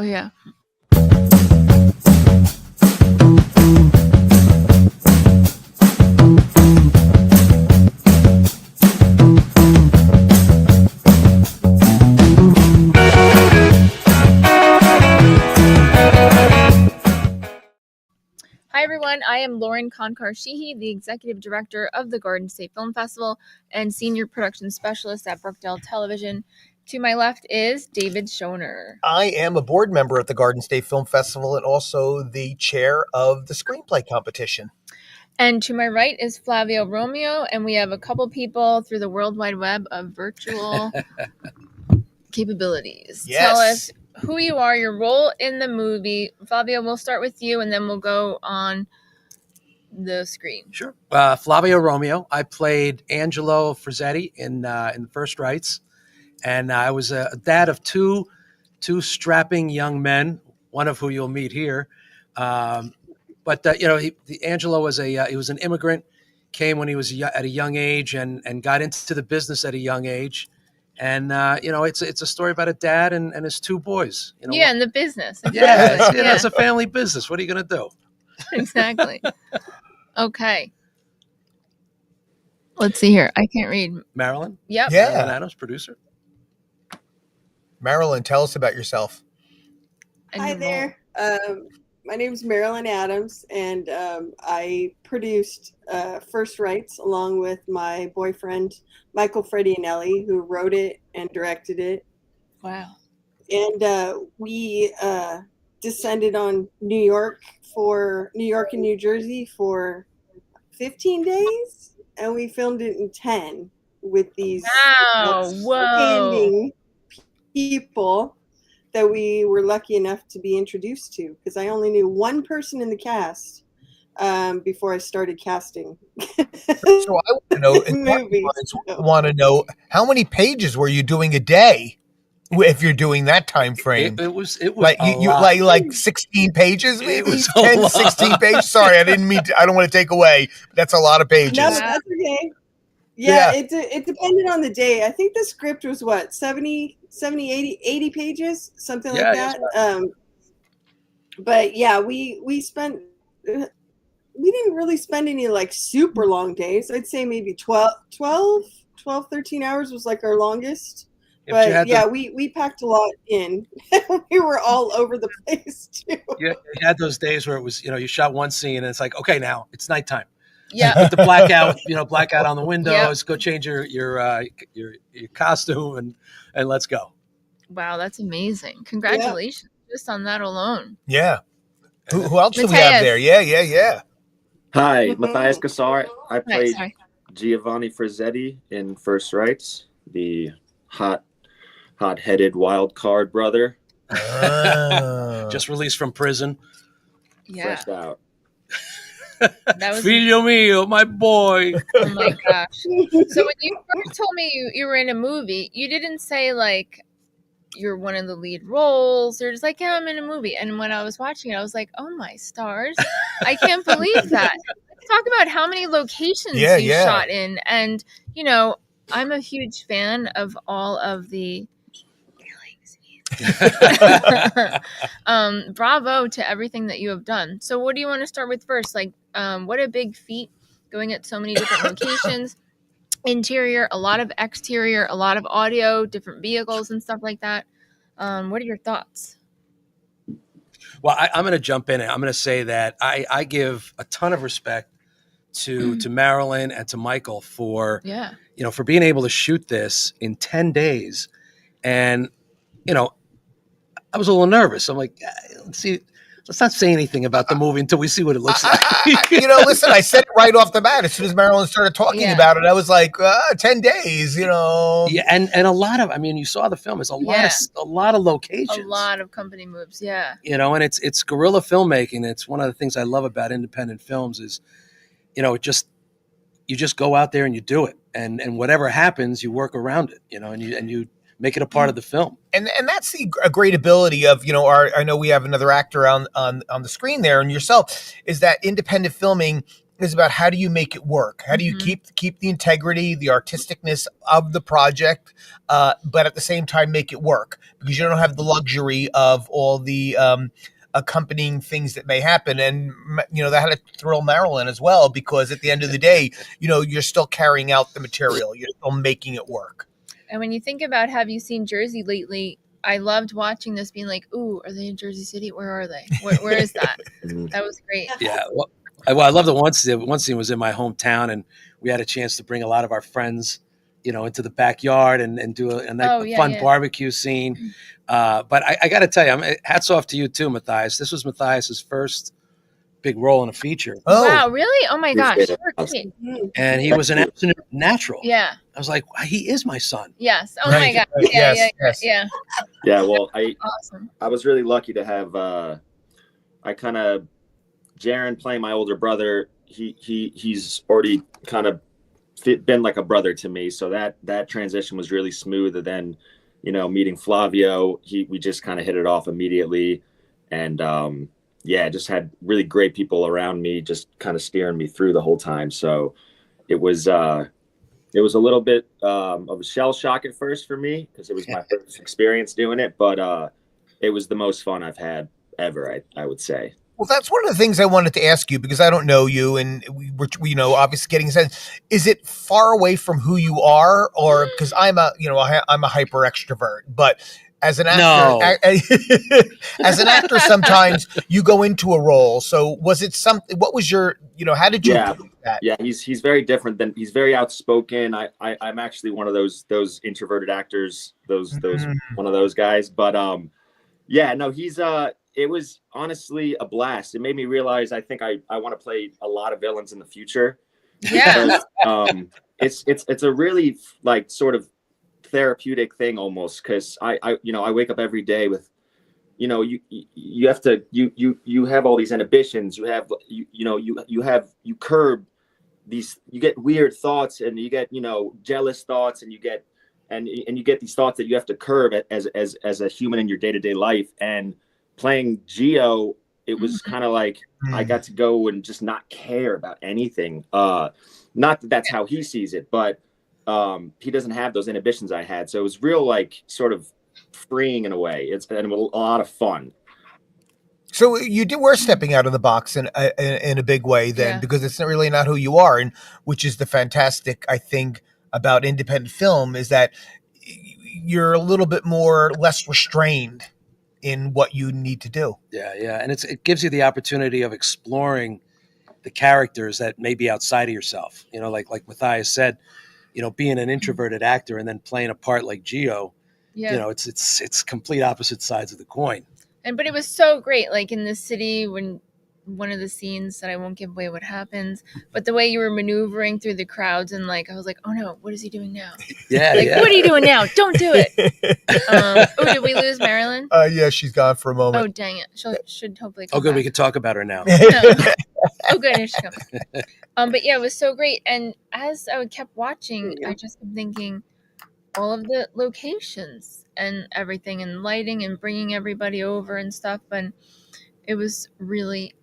Oh, yeah. Hi, everyone. I am Lauren Konkar-Sheehy, the Executive Director of the Garden State Film Festival and Senior Production Specialist at Brookdale Television. To my left is David Schoner. I am a board member at the Garden State Film Festival and also the chair of the screenplay competition. And to my right is Flavio Romeo, and we have a couple people through the World Wide Web of virtual capabilities. Yes. Tell us who you are, your role in the movie. Flavio, we'll start with you, and then we'll go on the screen. Sure. Flavio Romeo. I played Angelo Frizzetti in the first Rites, and I was a dad of two strapping young men, one of who you'll meet here. But Angelo was he was an immigrant, came when he was at a young age, and got into the business at a young age. And it's a story about a dad and his two boys. Yeah, and the business. Exactly. Yeah, it's a family business. What are you going to do? Exactly. Okay. Let's see here. I can't read. Marilyn? Yep. Yeah. Marilyn Adams, producer. Marilyn, tell us about yourself. Hi there. My name is Marilyn Adams, and I produced First Rites along with my boyfriend, Michael Fredianelli, who wrote it and directed it. Wow. And we descended on New York and New Jersey for 15 days, and we filmed it in 10 with these outstanding people that we were lucky enough to be introduced to, because I only knew one person in the cast before I started casting. So I want to know how many pages were you doing a day if you're doing that time frame? It was like like 16 pages, maybe? It was 10, 16 pages. Sorry, I didn't mean to, I don't want to take away. That's a lot of pages. No, that's okay. Yeah. It depended on the day. I think the script was 70, 80 pages, something like that. Right. But yeah, we didn't really spend any like super long days. I'd say maybe 12, 13 hours was like our longest. But yeah, we packed a lot in. We were all over the place too. Yeah, you had those days where it was, you shot one scene and it's like, okay, now it's nighttime. Yeah. Put the blackout on the windows, go change your costume and let's go. Wow, that's amazing. Congratulations just on that alone. Yeah. Who else do we have there? Yeah. Hi, Matthias Gassar. I played Giovanni Frizzetti in First Rites, the hot-headed wild card brother. Just released from prison. Yeah. Fresh out. That was Figlio mio, my boy. Oh my gosh. So when you first told me you were in a movie, you didn't say like you're one of the lead roles. You're just like, yeah, I'm in a movie. And when I was watching it, I was like, oh my stars. I can't believe that. Let's talk about how many locations you shot in. And, I'm a huge fan of all of the bravo to everything that you have done. So what do you want to start with first? Like, what a big feat going at so many different locations. Interior, a lot of exterior, a lot of audio, different vehicles and stuff like that. What are your thoughts? Well, I'm going to jump in and I'm going to say that I give a ton of respect to Marilyn and to Michael for for being able to shoot this in 10 days. And I was a little nervous. I'm like, let's not say anything about the movie until we see what it looks like. Listen, I said it right off the bat. As soon as Marilyn started talking about it, I was like, 10 days, Yeah, and a lot of, you saw the film. It's a lot of locations. A lot of company moves, yeah. And it's guerrilla filmmaking. It's one of the things I love about independent films is, you just go out there and you do it. And whatever happens, you work around it, and you make it a part of the film. And that's a great ability of, I know we have another actor on the screen there and yourself, is that independent filming is about how do you make it work? How do you keep the integrity, the artisticness of the project, but at the same time make it work, because you don't have the luxury of all the accompanying things that may happen. And that had to thrill Marilyn as well, because at the end of the day, you're still carrying out the material, you're still making it work. And when you think about, have you seen Jersey lately? I loved watching this, being like, ooh, are they in Jersey City? Where are they? Where is that? That was great. Yeah. Well, I love the one scene was in my hometown, and we had a chance to bring a lot of our friends, into the backyard and do a fun barbecue scene. But I got to tell you, hats off to you too, Matthias. This was Matthias's first big role in a feature. Oh, wow, really? Oh my gosh. And he was an absolute natural. Yeah. I was like, he is my son. Yes. Oh my God. Yeah. Yeah. Well, awesome. I was really lucky to have, Jaron playing my older brother. He's already kind of been like a brother to me. So that transition was really smooth. And then, meeting Flavio, we just kind of hit it off immediately. And, just had really great people around me, just kind of steering me through the whole time. So it was a little bit of a shell shock at first for me, because it was my first experience doing it, but it was the most fun I've had ever, I would say. Well, that's one of the things I wanted to ask you, because I don't know you, and we obviously getting a sense. Is it far away from who you are, or because I'm a hyper extrovert, but as an actor, as an actor, sometimes you go into a role. So was it something? What was your, how did you do that? Yeah, he's very different he's very outspoken. I'm actually one of those introverted actors, those one of those guys. But it was honestly a blast. It made me realize I think I want to play a lot of villains in the future. Yeah. Because, it's a really sort of therapeutic thing almost, because I wake up every day with, you have to, you have all these inhibitions, you curb these, you get weird thoughts, and you get, jealous thoughts, and you get these thoughts that you have to curb as a human in your day-to-day life. And playing Geo, it was kind of like I got to go and just not care about anything. Not that that's how he sees it, but he doesn't have those inhibitions I had. So it was real, sort of freeing in a way. It's been a lot of fun. So we're stepping out of the box in a big way then, because it's really not who you are, and which is the fantastic, I think, about independent film, is that you're a little bit less restrained in what you need to do. Yeah. And it gives you the opportunity of exploring the characters that may be outside of yourself. Like Matthias said, being an introverted actor and then playing a part like Geo, it's complete opposite sides of the coin. But it was so great, like in the city, when one of the scenes that I won't give away what happens, but the way you were maneuvering through the crowds, and I was like, oh no, what is he doing now? What are you doing now? Don't do it. Did we lose Marilyn? Yeah, she's gone for a moment. Oh, dang it. She should hopefully come good. back. We can talk about her now. Oh, good. Here she comes. But yeah, it was so great. And as I kept watching, I just kept thinking all of the locations and everything, and lighting, and bringing everybody over and stuff. And it was really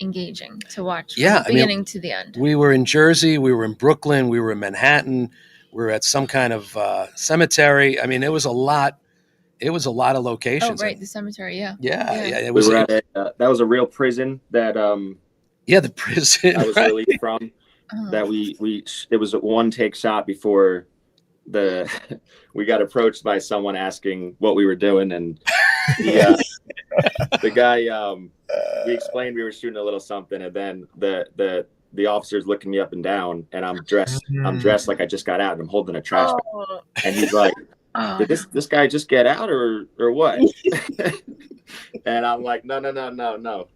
engaging to watch from the beginning to the end. We were in Jersey, we were in Brooklyn, we were in Manhattan, we were at some kind of cemetery. I mean, it was a lot of locations. Oh, right, the cemetery, yeah. It was that was a real prison that the prison I was released from. That it was a one take shot before we got approached by someone asking what we were doing, and the guy we explained we were shooting a little something, and then the officer's looking me up and down, and I'm dressed like I just got out, and I'm holding a trash bag. And he's like, did this guy just get out or what? And I'm like, no.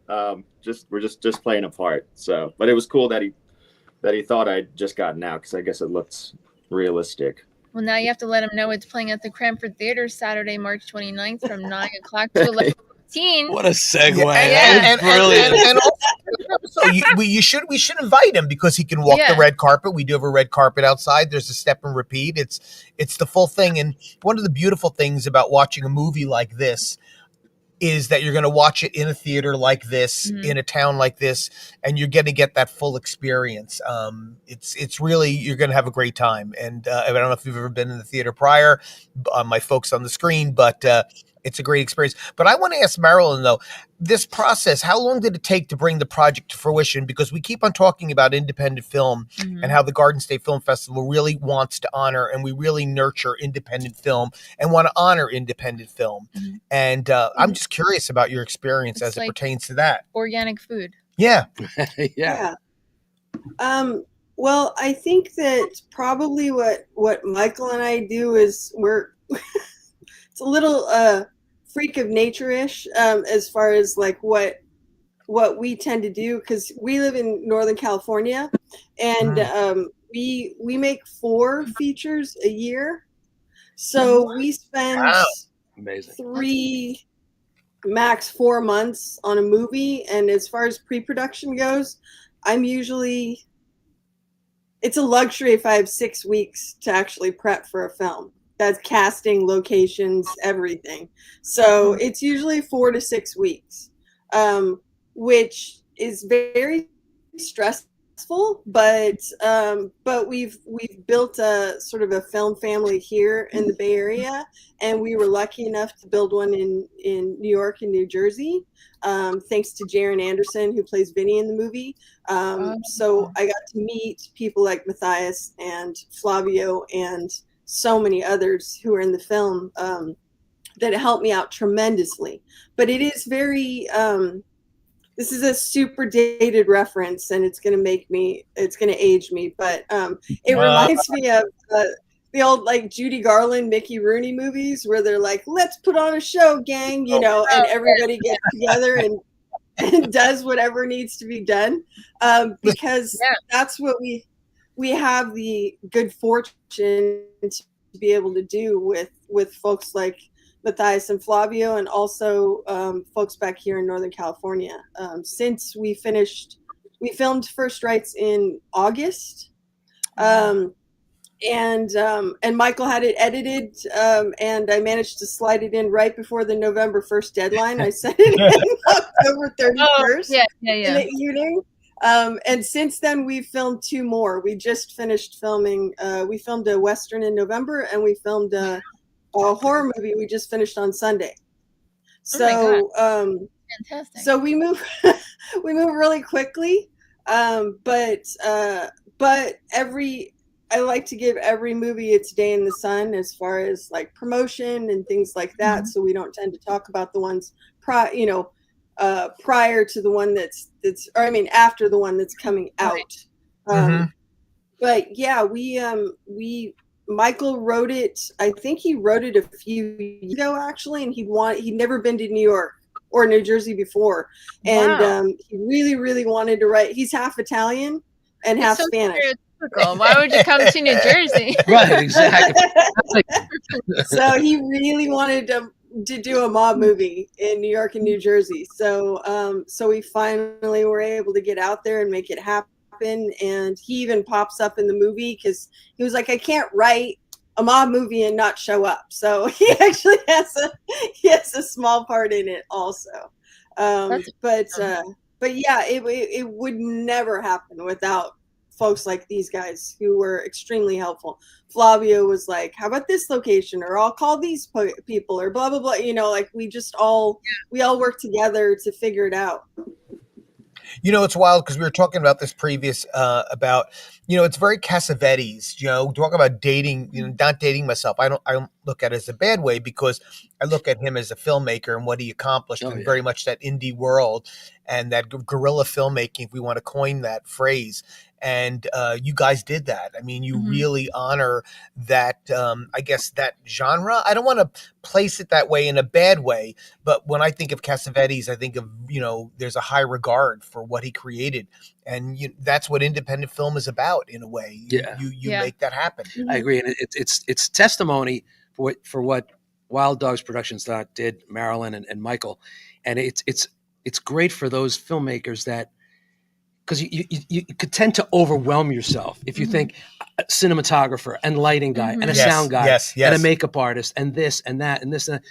We're just playing a part. So, but it was cool that he thought I'd just gotten out, because I guess it looked realistic. Well, now you have to let him know it's playing at the Cranford Theater Saturday, March 29th from 9 o'clock to 11:15. What a segue. Yeah. Brilliant. And also, we should invite him, because he can walk the red carpet. We do have a red carpet outside. There's a step and repeat. It's the full thing. And one of the beautiful things about watching a movie like this, is that you're going to watch it in a theater like this, in a town like this, and you're going to get that full experience. It's really, you're going to have a great time. And I don't know if you've ever been in the theater prior, my folks on the screen, but it's a great experience. But I want to ask Marilyn, though, this process, how long did it take to bring the project to fruition? Because we keep on talking about independent film and how the Garden State Film Festival really wants to honor, and we really nurture independent film and want to honor independent film. And I'm just curious about your experience as it pertains to that. Organic food. Yeah. Yeah. Well, I think that probably what Michael and I do is we're it's a little freak of nature-ish as far as like what we tend to do, because we live in Northern California, and we make 4 features a year, so we spend Amazing. 3 max 4 months on a movie. And as far as pre-production goes, it's a luxury if I have 6 weeks to actually prep for a film. That's casting, locations, everything. So it's usually 4 to 6 weeks, which is very stressful. But we've built a sort of a film family here in the Bay Area, and we were lucky enough to build one in New York and New Jersey, thanks to Jaron Anderson, who plays Vinny in the movie. So I got to meet people like Matthias and Flavio and so many others who are in the film that helped me out tremendously. But it is very this is a super dated reference, and it's going to age me, but it reminds me of the old like Judy Garland, Mickey Rooney movies where they're like, let's put on a show, gang, and everybody gets together and does whatever needs to be done, because that's what we have the good fortune to be able to do with folks like Matthias and Flavio, and also folks back here in Northern California. Since we filmed First Rites in August, and Michael had it edited, and I managed to slide it in right before the November 1st deadline. I sent it in October 31st in the evening. And since then, we've filmed 2 more. We just finished filming. We filmed a Western in November, and we filmed a horror movie we just finished on Sunday. So, fantastic. So we move really quickly. But I like to give every movie its day in the sun as far as like promotion and things like that. So we don't tend to talk about the ones prior to the one after the one that's coming out. But yeah, Michael wrote it. I think he wrote it a few years ago, actually, and he'd never been to New York or New Jersey before, and he really, really wanted to write. He's half Italian and half Spanish. Stereotypical. Why would you come to New Jersey? Right, exactly. So he really wanted to do a mob movie in New York and New Jersey. So we finally were able to get out there and make it happen. And he even pops up in the movie because he was like, I can't write a mob movie and not show up. So he actually has a small part in it also. But yeah, it would never happen without folks like these guys who were extremely helpful. Flavio was like, how about this location, or I'll call these people, or blah blah blah, like we all work together to figure it out. It's wild because we were talking about this previous about, it's very Cassavetes, talk about dating, not dating myself. I don't look at it as a bad way, because I look at him as a filmmaker and what he accomplished in very much that indie world and that guerrilla filmmaking, if we want to coin that phrase. And you guys did that. I mean, you really honor that, I guess, that genre. I don't want to place it that way in a bad way, but when I think of Cassavetes, I think of, there's a high regard for what he created. And that's what independent film is about, in a way. You make that happen. I agree. And it's testimony for what Wild Dogs Productions did, Marilyn and Michael. And it's great for those filmmakers that, because you could tend to overwhelm yourself if you think a cinematographer and lighting guy and a sound guy and a makeup artist and this and that and this. And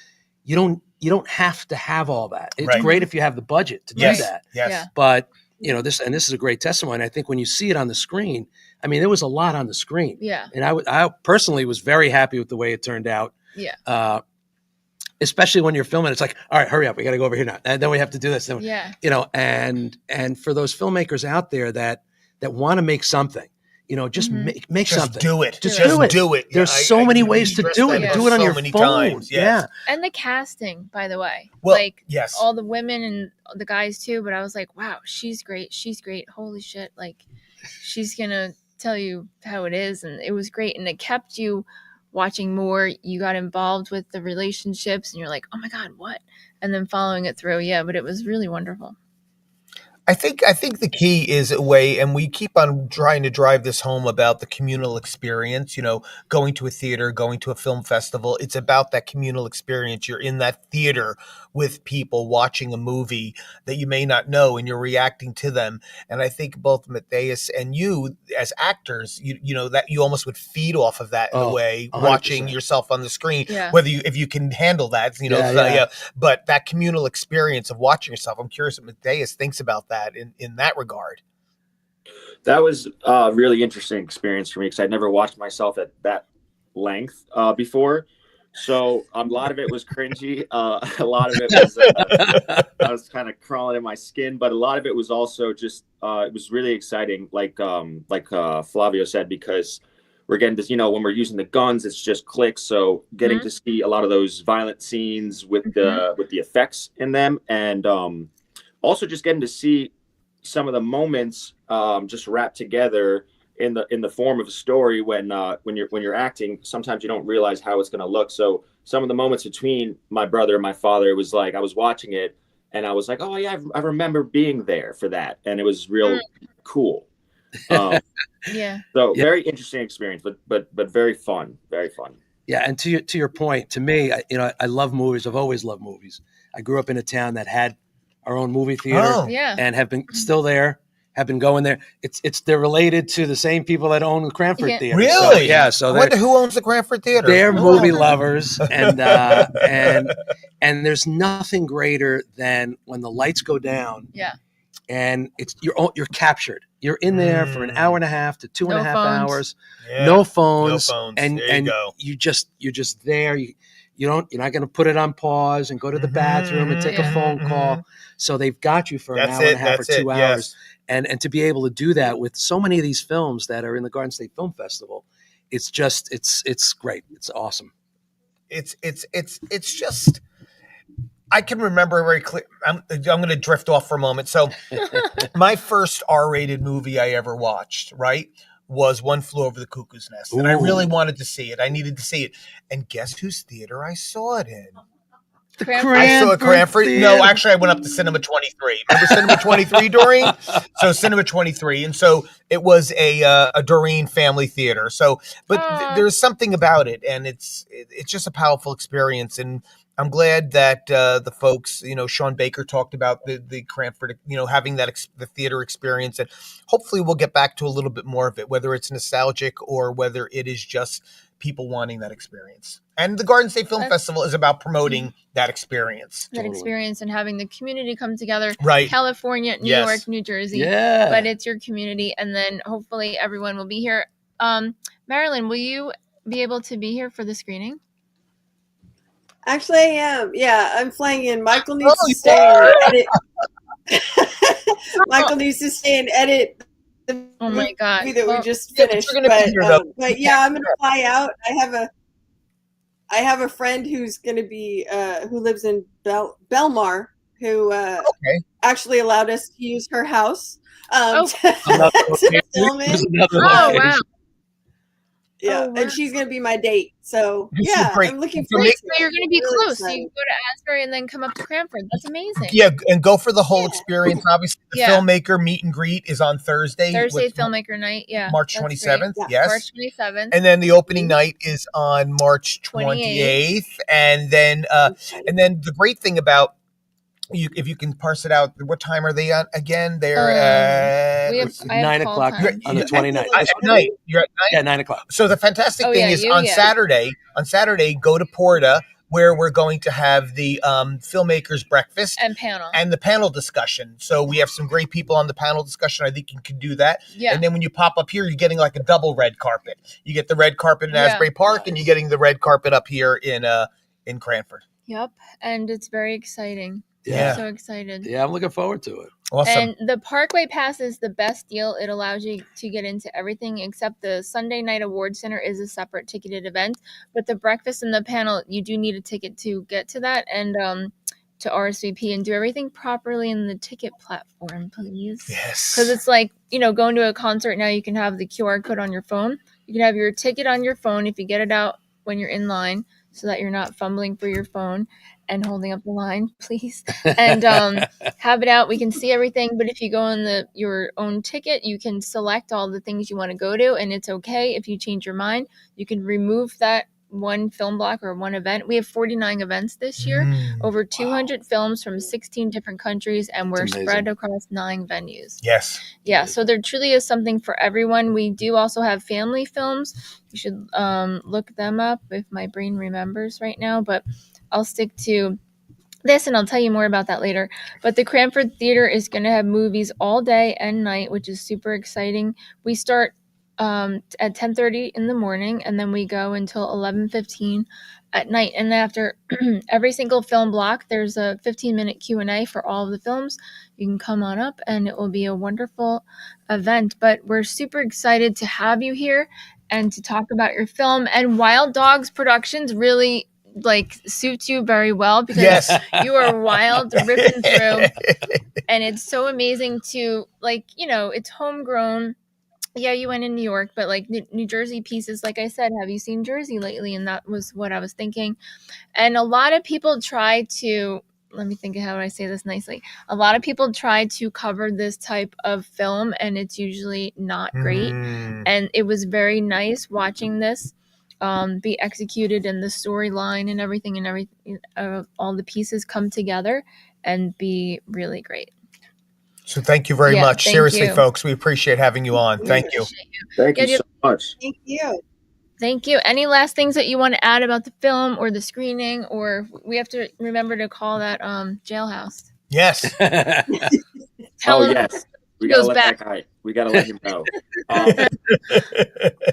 you don't have to have all that. It's Right. great if you have the budget to do Yes. that. Yes. Yeah. But this is a great testimony. I think when you see it on the screen, I mean, there was a lot on the screen. Yeah. And I personally was very happy with the way it turned out. Yeah. Especially when you're filming, it's like, all right, hurry up, we got to go over here now, and then we have to do this. Yeah. And for those filmmakers out there that want to make something, just Mhm. make Just something. do it. Just do it. There's Yeah, so many ways to stress do that it. Yeah. Do it on so your many phone. times, yes. And the casting, by the way, Well, like yes. all the women and the guys too. But I was like, wow, she's great. She's great. Holy shit! Like, she's gonna tell you how it is, and it was great, and it kept you watching more. You got involved with the relationships, and you're like, oh my god, what? And then following it through, yeah. But it was really wonderful. I think the key is a way, and we keep on trying to drive this home about the communal experience, going to a theater, going to a film festival. It's about that communal experience. You're in that theater with people watching a movie that you may not know, and you're reacting to them. And I think both Matthias and you as actors, that you almost would feed off of that in a way, 100%. watching yourself on the screen, Yeah. if you can handle that, Yeah. but that communal experience of watching yourself. I'm curious what Matthias thinks about that in that regard. That was a really interesting experience for me because I'd never watched myself at that length before. So a lot of it was cringy. A lot of it was I was kind of crawling in my skin, but a lot of it was also just it was really exciting, like Flavio said, because we're getting to, when we're using the guns, it's just clicks. So getting to see a lot of those violent scenes with the effects in them, and also just getting to see some of the moments just wrapped together in the form of a story. When you're acting, sometimes you don't realize how it's going to look. So some of the moments between my brother and my father, it was like I was watching it and I was like, oh yeah, I remember being there for that, and it was real cool. Yeah. So very interesting experience, but very fun, very fun. Yeah, and to your point, to me, I love movies. I've always loved movies. I grew up in a town that had our own movie theater, Yeah. and have been still there. Have been going there. They're related to the same people that own the Cranford Yeah. Theater. Really? So I wonder who owns the Cranford Theater. they're movie lovers, and there's nothing greater than when the lights go down. Yeah. And you're captured. You're in there for an hour and a half to 2.5 hours. Yeah. No phones. No phones. And There you go. you're just there. You're not going to put it on pause and go to the bathroom and take a phone call. So they've got you for an hour and a half or 2 hours. Yes. And to be able to do that with so many of these films that are in the Garden State Film Festival, it's just it's great. It's awesome. It's just, I can remember very clear. I'm going to drift off for a moment. So my first R-rated movie I ever watched, right, was One Flew Over the Cuckoo's Nest. And I really wanted to see it. I needed to see it. And guess whose theater I saw it in? I saw Cranford. No, actually, I went up to Cinema 23. Remember Cinema 23, Doreen? So Cinema 23, and so it was a Doreen family theater. So, but there's something about it, and it's just a powerful experience. And I'm glad that the folks, Sean Baker talked about the Cranford, having that the theater experience, and hopefully we'll get back to a little bit more of it, whether it's nostalgic or whether it is just people wanting that experience. And the Garden State Film Festival is about promoting that experience. That experience and having the community come together. Right. California, New York, New Jersey. Yeah. But it's your community. And then hopefully everyone will be here. Marilyn, will you be able to be here for the screening? Actually, I am. Yeah, I'm flying in. Michael needs to stay and edit. Michael needs to stay and edit the my God. movie that we just finished. But yeah, I'm gonna fly out. I have a friend who's gonna be who lives in Belmar, who actually allowed us to use her house to film it. Oh wow. Yeah, and she's gonna be my date. So yeah, I'm looking forward to it. So you're gonna be really close. So you can go to Asbury and then come up to Cranford. That's amazing. Yeah, and go for the whole experience. Obviously, the filmmaker meet and greet is on Thursday. Filmmaker night. Yeah, March 27th. Yes, March 27th. And then the opening night is on March 28th. And then the great thing about if you can parse it out, what time are they on again? They're at 9 o'clock on the 29th. At night. You're at night? Yeah, 9 o'clock. So the fantastic thing is on Saturday, go to Porta, where we're going to have the filmmakers breakfast And panel. and the panel discussion. So we have some great people on the panel discussion. I think you can do that. Yeah. And then when you pop up here, you're getting like a double red carpet. You get the red carpet in Yeah. Asbury Park, and you're getting the red carpet up here in Cranford. Yep. And it's very exciting. Yeah. I'm so excited. Yeah, I'm looking forward to it. Awesome. And the Parkway Pass is the best deal. It allows you to get into everything except the Sunday Night Award Center is a separate ticketed event. But the breakfast and the panel, you do need a ticket to get to that and to RSVP and do everything properly in the ticket platform, please. Yes. Because it's like, going to a concert now, you can have the QR code on your phone. You can have your ticket on your phone if you get it out when you're in line so that you're not fumbling for your phone and holding up the line, please. And have it out. We can see everything. But if you go on your own ticket, you can select all the things you want to go to. And it's okay if you change your mind. You can remove that one film block or one event. We have 49 events this year, over 200 films from 16 different countries, and we're spread across 9 venues. Yes. Yeah, so there truly is something for everyone. We do also have family films. You should look them up if my brain remembers right now, but I'll stick to this and I'll tell you more about that later. But the Cranford Theater is going to have movies all day and night, which is super exciting. We start at 10:30 in the morning, and then we go until 11:15 at night. And after every single film block, there's a 15-minute Q&A for all of the films. You can come on up, and it will be a wonderful event. But we're super excited to have you here and to talk about your film. And Wild Dogs Productions really suits you very well because you are wild, ripping through, and it's so amazing to it's homegrown. Yeah, you went in New York, but New Jersey pieces, like I said, have you seen Jersey lately? And that was what I was thinking. And a lot of people try to, let me think of how do I say this nicely. A lot of people try to cover this type of film, and it's usually not great. And it was very nice watching this be executed, and the storyline and everything all the pieces come together and be really great. So thank you very much. Seriously, you. Folks, we appreciate having you on. Thank you. Thank you so much. Thank you. Thank you. Any last things that you want to add about the film or the screening, or we have to remember to call that jailhouse? Yes. Yes. We gotta let that guy. We gotta let him know.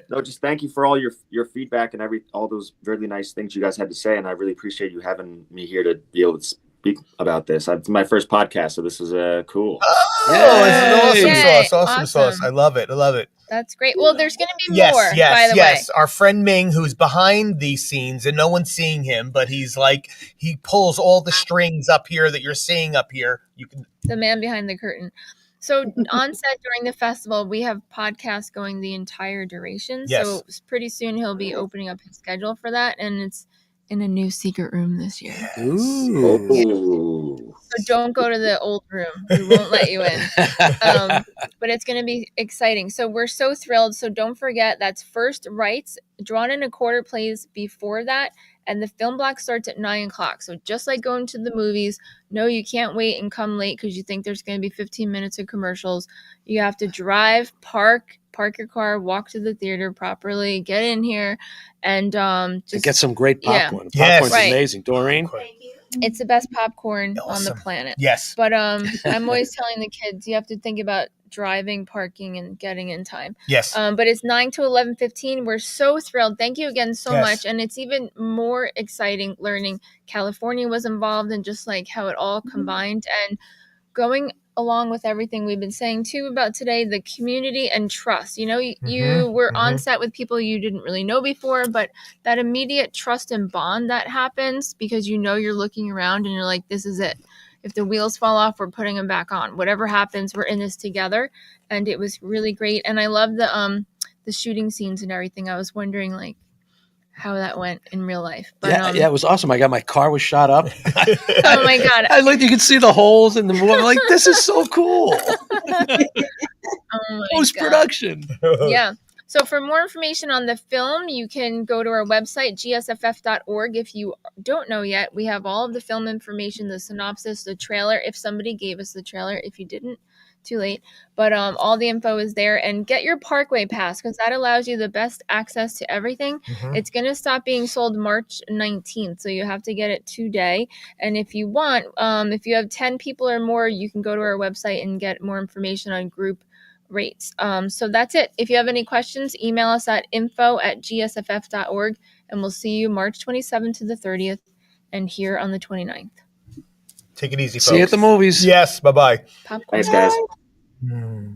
No, just thank you for all your feedback and all those really nice things you guys had to say, and I really appreciate you having me here to be able to speak about this. It's my first podcast, so this is cool. Oh, it's an awesome sauce. I love it. That's great. Well, there's going to be more, by the way. Our friend Ming, who's behind these scenes, and no one's seeing him, but he's he pulls all the strings up here that you're seeing up here. The man behind the curtain. So on set during the festival, we have podcasts going the entire duration. Yes. So pretty soon he'll be opening up his schedule for that, and it's in a new secret room this year. Ooh. So don't go to the old room. We won't let you in. But it's going to be exciting. So we're so thrilled. So don't forget, that's first Rites. Drawn in a Quarter plays before that. And the film block starts at 9 o'clock. So just like going to the movies, no, you can't wait and come late because you think there's going to be 15 minutes of commercials. You have to drive, park your car, walk to the theater properly, get in here, and just get some great popcorn. Yeah. Popcorn's amazing. Doreen? It's the best popcorn on the planet. Yes. But I'm always telling the kids, you have to think about driving, parking, and getting in time. Yes. But it's 9 to 11:15. We're so thrilled. Thank you again so much. And it's even more exciting learning California was involved and just how it all combined and going along with everything we've been saying too about today, the community and trust. You were on set with people you didn't really know before, but that immediate trust and bond that happens because you're looking around and you're like, this is it. If the wheels fall off, we're putting them back on. Whatever happens, we're in this together. And it was really great. And I love the shooting scenes and everything. I was wondering how that went in real life. But, it was awesome. My car was shot up. Oh my God. You could see the holes in the movie. I'm like, this is so cool. Oh my Post-production. Yeah. So for more information on the film, you can go to our website, gsff.org. If you don't know yet, we have all of the film information, the synopsis, the trailer, if somebody gave us the trailer. If you didn't, too late. But all the info is there. And get your Parkway Pass, because that allows you the best access to everything. Mhm. It's going to stop being sold March 19th, so you have to get it today. And if you want, if you have 10 people or more, you can go to our website and get more information on group rates. So that's it. If you have any questions, email us at info@gsff.org, and we'll see you March 27th to the 30th and here on the 29th. Take it easy, folks. See you at the movies. Yes. Bye-bye. Popcorn. Thanks, guys. Hmm.